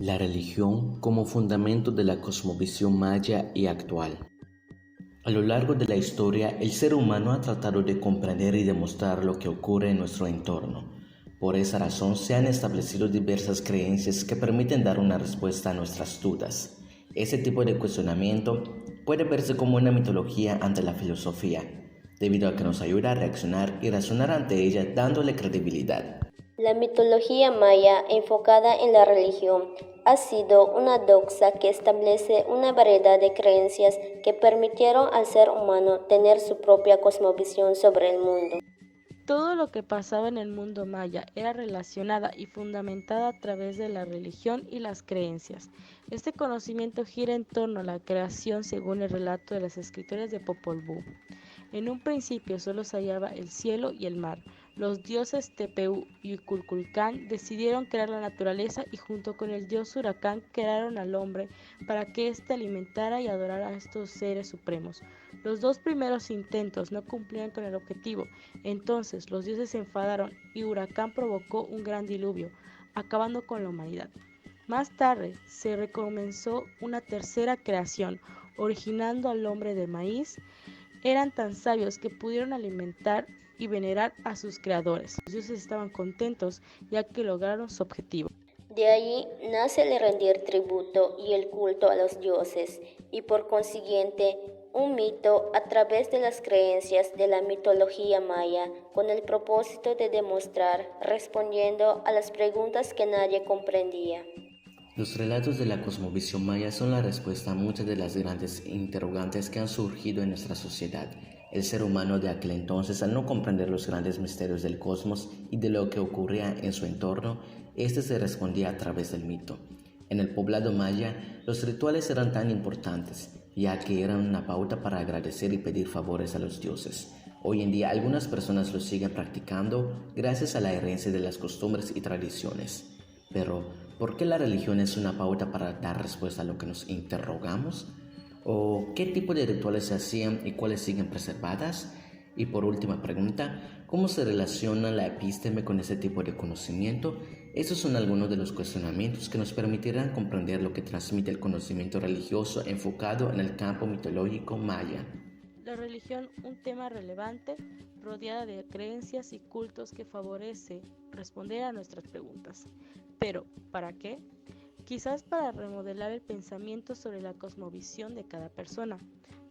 La religión como fundamento de la cosmovisión maya y actual. A lo largo de la historia, el ser humano ha tratado de comprender y demostrar lo que ocurre en nuestro entorno. Por esa razón se han establecido diversas creencias que permiten dar una respuesta a nuestras dudas. Ese tipo de cuestionamiento puede verse como una mitología ante la filosofía, debido a que nos ayuda a reaccionar y razonar ante ella dándole credibilidad. La mitología maya, enfocada en la religión, ha sido una doxa que establece una variedad de creencias que permitieron al ser humano tener su propia cosmovisión sobre el mundo. Todo lo que pasaba en el mundo maya era relacionada y fundamentada a través de la religión y las creencias. Este conocimiento gira en torno a la creación según el relato de las escrituras de Popol Vuh. En un principio solo se hallaba el cielo y el mar. Los dioses Tepeu y Kukulcán decidieron crear la naturaleza y junto con el dios Huracán crearon al hombre para que éste alimentara y adorara a estos seres supremos. Los dos primeros intentos no cumplían con el objetivo, entonces los dioses se enfadaron y Huracán provocó un gran diluvio, acabando con la humanidad. Más tarde se recomenzó una tercera creación, originando al hombre de maíz. Eran tan sabios que pudieron alimentar y venerar a sus creadores. Los dioses estaban contentos ya que lograron su objetivo. De allí nace el rendir tributo y el culto a los dioses, y por consiguiente un mito a través de las creencias de la mitología maya, con el propósito de demostrar, respondiendo a las preguntas que nadie comprendía. Los relatos de la cosmovisión maya son la respuesta a muchas de las grandes interrogantes que han surgido en nuestra sociedad. El ser humano de aquel entonces, al no comprender los grandes misterios del cosmos y de lo que ocurría en su entorno, este se respondía a través del mito. En el poblado maya, los rituales eran tan importantes, ya que eran una pauta para agradecer y pedir favores a los dioses. Hoy en día algunas personas lo siguen practicando gracias a la herencia de las costumbres y tradiciones. Pero, ¿por qué la religión es una pauta para dar respuesta a lo que nos interrogamos? ¿O qué tipo de rituales se hacían y cuáles siguen preservadas? Y por última pregunta, ¿cómo se relaciona la epísteme con ese tipo de conocimiento? Esos son algunos de los cuestionamientos que nos permitirán comprender lo que transmite el conocimiento religioso enfocado en el campo mitológico maya. La religión, un tema relevante, rodeada de creencias y cultos que favorece responder a nuestras preguntas. Pero, ¿para qué? Quizás para remodelar el pensamiento sobre la cosmovisión de cada persona,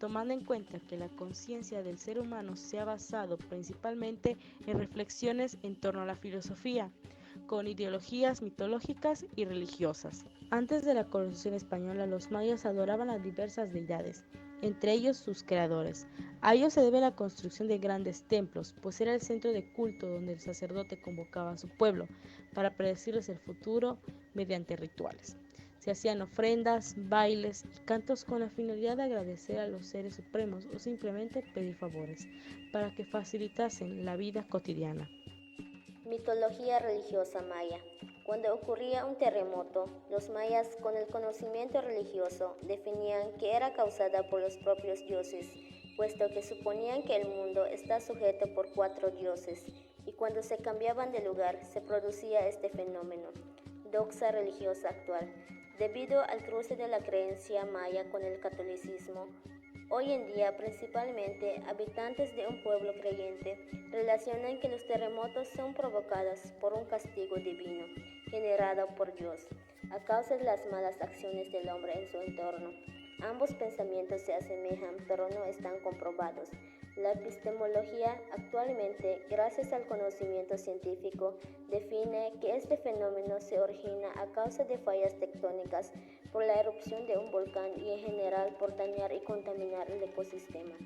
tomando en cuenta que la conciencia del ser humano se ha basado principalmente en reflexiones en torno a la filosofía, con ideologías mitológicas y religiosas. Antes de la colonización española, los mayas adoraban a diversas deidades, entre ellos sus creadores. A ello se debe la construcción de grandes templos, pues era el centro de culto donde el sacerdote convocaba a su pueblo para predecirles el futuro mediante rituales. Se hacían ofrendas, bailes y cantos con la finalidad de agradecer a los seres supremos o simplemente pedir favores para que facilitasen la vida cotidiana. Mitología religiosa maya. Cuando ocurría un terremoto, los mayas, con el conocimiento religioso, definían que era causada por los propios dioses, puesto que suponían que el mundo está sujeto por cuatro dioses, y cuando se cambiaban de lugar se producía este fenómeno. Doxa religiosa actual. Debido al cruce de la creencia maya con el catolicismo, hoy en día, principalmente habitantes de un pueblo creyente relacionan que los terremotos son provocados por un castigo divino generado por Dios a causa de las malas acciones del hombre en su entorno. Ambos pensamientos se asemejan, pero no están comprobados. La epistemología actualmente, gracias al conocimiento científico, define que este fenómeno se origina a causa de fallas tectónicas por la erupción de un volcán y en general por dañar y contaminar el ecosistema.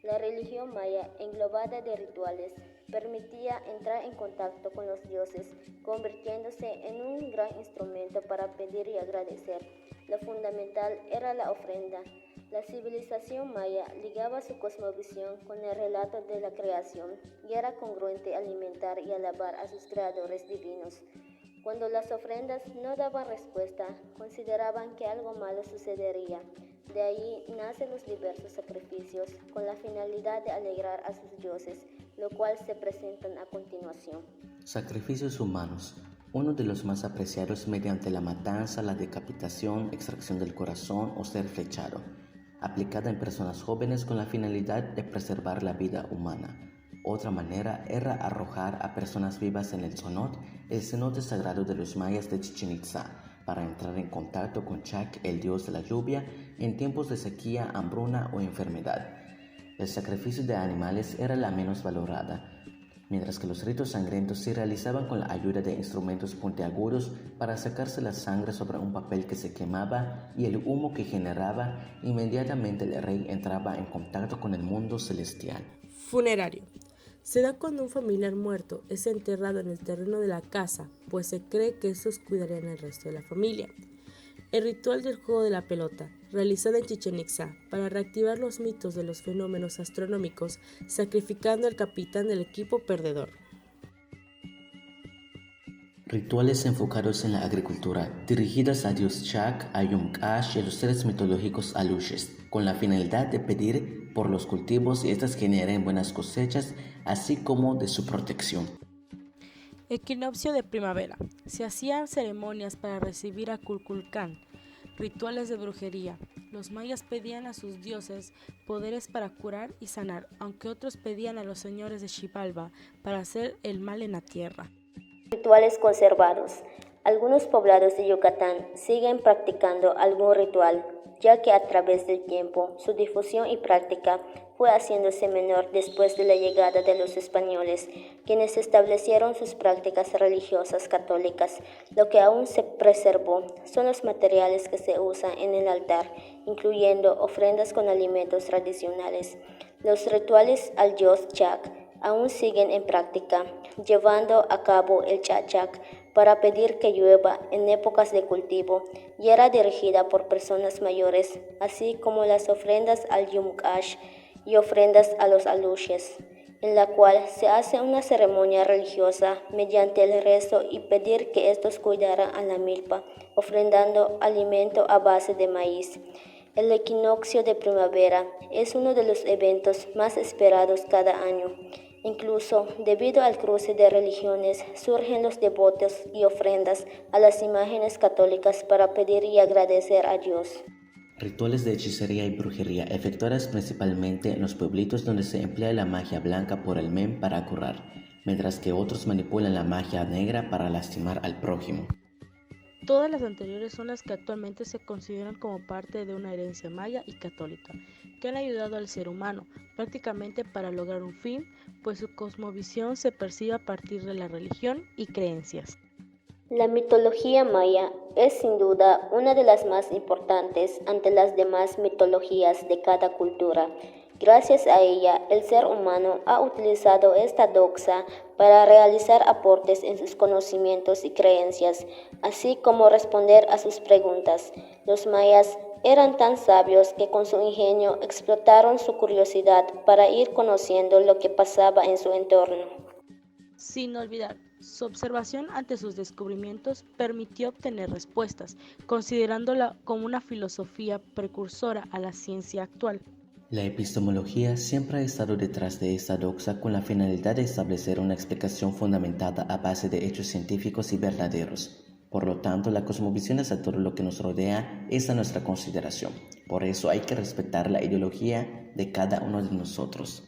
La religión maya, englobada de rituales, permitía entrar en contacto con los dioses, convirtiéndose en un gran instrumento para pedir y agradecer. Lo fundamental era la ofrenda. La civilización maya ligaba su cosmovisión con el relato de la creación y era congruente alimentar y alabar a sus creadores divinos. Cuando las ofrendas no daban respuesta, consideraban que algo malo sucedería. De ahí nacen los diversos sacrificios con la finalidad de alegrar a sus dioses, lo cual se presentan a continuación. Sacrificios humanos. Uno de los más apreciados mediante la matanza, la decapitación, extracción del corazón o ser flechado, aplicada en personas jóvenes con la finalidad de preservar la vida humana. Otra manera era arrojar a personas vivas en el cenote sagrado de los mayas de Chichén Itzá, para entrar en contacto con Chac, el dios de la lluvia, en tiempos de sequía, hambruna o enfermedad. El sacrificio de animales era la menos valorada, mientras que los ritos sangrientos se realizaban con la ayuda de instrumentos puntiagudos para sacarse la sangre sobre un papel que se quemaba, y el humo que generaba, inmediatamente el rey entraba en contacto con el mundo celestial. Funerario. Se da cuando un familiar muerto es enterrado en el terreno de la casa, pues se cree que estos cuidarían al resto de la familia. El ritual del juego de la pelota, realizado en Chichén Itzá para reactivar los mitos de los fenómenos astronómicos, sacrificando al capitán del equipo perdedor. Rituales enfocados en la agricultura, dirigidos a Dios Chac, a Yum-Kash y a los seres mitológicos Alushes, con la finalidad de pedir por los cultivos y estas generen buenas cosechas, así como de su protección. Equinoccio de primavera. Se hacían ceremonias para recibir a Kukulcán, rituales de brujería. Los mayas pedían a sus dioses poderes para curar y sanar, aunque otros pedían a los señores de Xibalbá para hacer el mal en la tierra. Rituales conservados. Algunos poblados de Yucatán siguen practicando algún ritual, ya que a través del tiempo su difusión y práctica fue haciéndose menor después de la llegada de los españoles, quienes establecieron sus prácticas religiosas católicas. Lo que aún se preservó son los materiales que se usan en el altar, incluyendo ofrendas con alimentos tradicionales. Los rituales al dios Chac aún siguen en práctica, llevando a cabo el chachac para pedir que llueva en épocas de cultivo, y era dirigida por personas mayores, así como las ofrendas al Yum-Kash y ofrendas a los Alushes, en la cual se hace una ceremonia religiosa mediante el rezo y pedir que estos cuidaran a la milpa, ofrendando alimento a base de maíz. El equinoccio de primavera es uno de los eventos más esperados cada año. Incluso, debido al cruce de religiones, surgen los devotos y ofrendas a las imágenes católicas para pedir y agradecer a Dios. Rituales de hechicería y brujería, efectuadas principalmente en los pueblitos donde se emplea la magia blanca por el men para curar, mientras que otros manipulan la magia negra para lastimar al prójimo. Todas las anteriores son las que actualmente se consideran como parte de una herencia maya y católica, que han ayudado al ser humano prácticamente para lograr un fin, pues su cosmovisión se percibe a partir de la religión y creencias. La mitología maya es sin duda una de las más importantes ante las demás mitologías de cada cultura. Gracias a ella, el ser humano ha utilizado esta doxa para realizar aportes en sus conocimientos y creencias, así como responder a sus preguntas. Los mayas eran tan sabios que con su ingenio explotaron su curiosidad para ir conociendo lo que pasaba en su entorno. Sin olvidar, su observación ante sus descubrimientos permitió obtener respuestas, considerándola como una filosofía precursora a la ciencia actual. La epistemología siempre ha estado detrás de esta doxa con la finalidad de establecer una explicación fundamentada a base de hechos científicos y verdaderos. Por lo tanto, la cosmovisión hacia todo lo que nos rodea es a nuestra consideración. Por eso hay que respetar la ideología de cada uno de nosotros.